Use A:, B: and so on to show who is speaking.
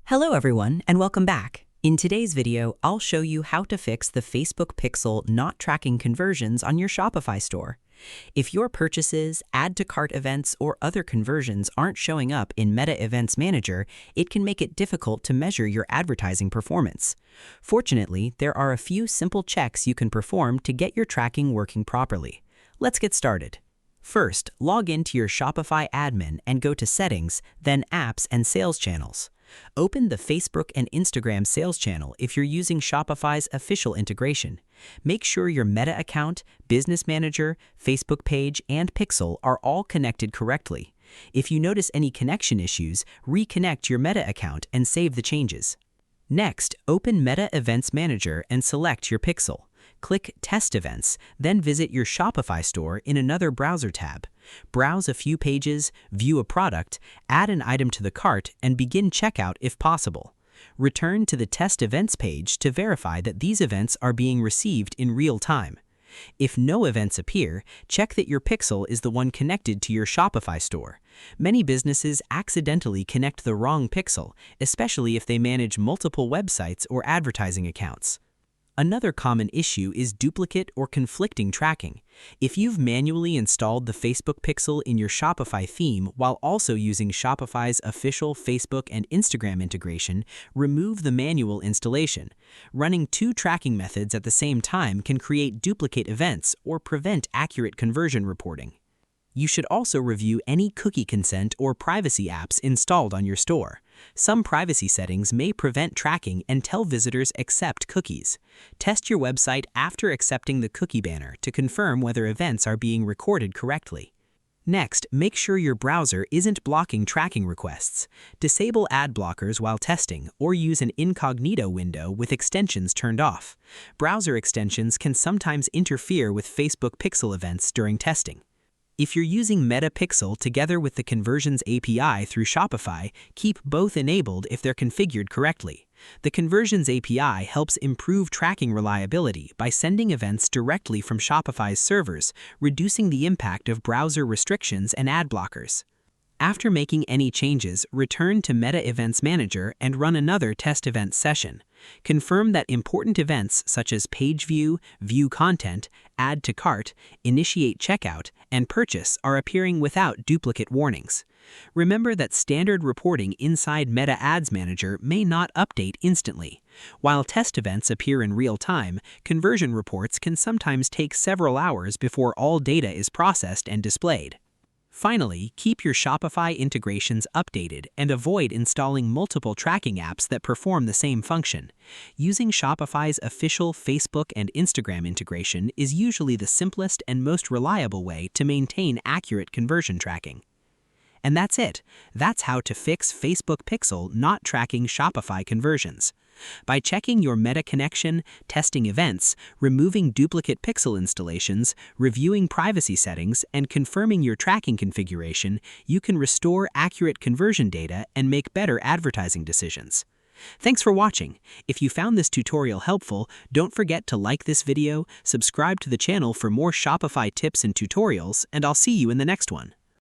A: Hello everyone, and welcome back. In today's video, I'll show you how to fix the Facebook pixel not tracking conversions on your Shopify store. If your purchases, add to cart events, or other conversions aren't showing up in Meta Events Manager, it can make it difficult to measure your advertising performance. Fortunately, there are a few simple checks you can perform to get your tracking working properly. Let's get started. First, log into your Shopify admin and go to Settings, then Apps and Sales Channels. Open the Facebook and Instagram sales channel if you're using Shopify's official integration. Make sure your Meta account, Business Manager, Facebook page, and Pixel are all connected correctly. If you notice any connection issues, reconnect your Meta account and save the changes. Next, open Meta Events Manager and select your Pixel. Click Test Events, then visit your Shopify store in another browser tab. Browse a few pages, view a product, add an item to the cart, and begin checkout if possible. Return to the Test Events page to verify that these events are being received in real time. If no events appear, check that your pixel is the one connected to your Shopify store. Many businesses accidentally connect the wrong pixel, especially if they manage multiple websites or advertising accounts. Another common issue is duplicate or conflicting tracking. If you've manually installed the Facebook pixel in your Shopify theme while also using Shopify's official Facebook and Instagram integration, remove the manual installation. Running two tracking methods at the same time can create duplicate events or prevent accurate conversion reporting. You should also review any cookie consent or privacy apps installed on your store. Some privacy settings may prevent tracking and tell visitors accept cookies. Test your website after accepting the cookie banner to confirm whether events are being recorded correctly. Next, make sure your browser isn't blocking tracking requests. Disable ad blockers while testing or use an incognito window with extensions turned off. Browser extensions can sometimes interfere with Facebook pixel events during testing. If you're using Meta Pixel together with the Conversions API through Shopify, keep both enabled if they're configured correctly. The Conversions API helps improve tracking reliability by sending events directly from Shopify's servers, reducing the impact of browser restrictions and ad blockers. After making any changes, return to Meta Events Manager and run another test event session. Confirm that important events such as page view, view content, add to cart, initiate checkout, and purchase are appearing without duplicate warnings. Remember that standard reporting inside Meta Ads Manager may not update instantly. While test events appear in real time, conversion reports can sometimes take several hours before all data is processed and displayed. Finally, keep your Shopify integrations updated and avoid installing multiple tracking apps that perform the same function. Using Shopify's official Facebook and Instagram integration is usually the simplest and most reliable way to maintain accurate conversion tracking. And that's it. That's how to fix Facebook pixel not tracking Shopify conversions. By checking your Meta connection, testing events, removing duplicate pixel installations, reviewing privacy settings, and confirming your tracking configuration, you can restore accurate conversion data and make better advertising decisions. Thanks for watching. If you found this tutorial helpful, don't forget to like this video, subscribe to the channel for more Shopify tips and tutorials, and I'll see you in the next one.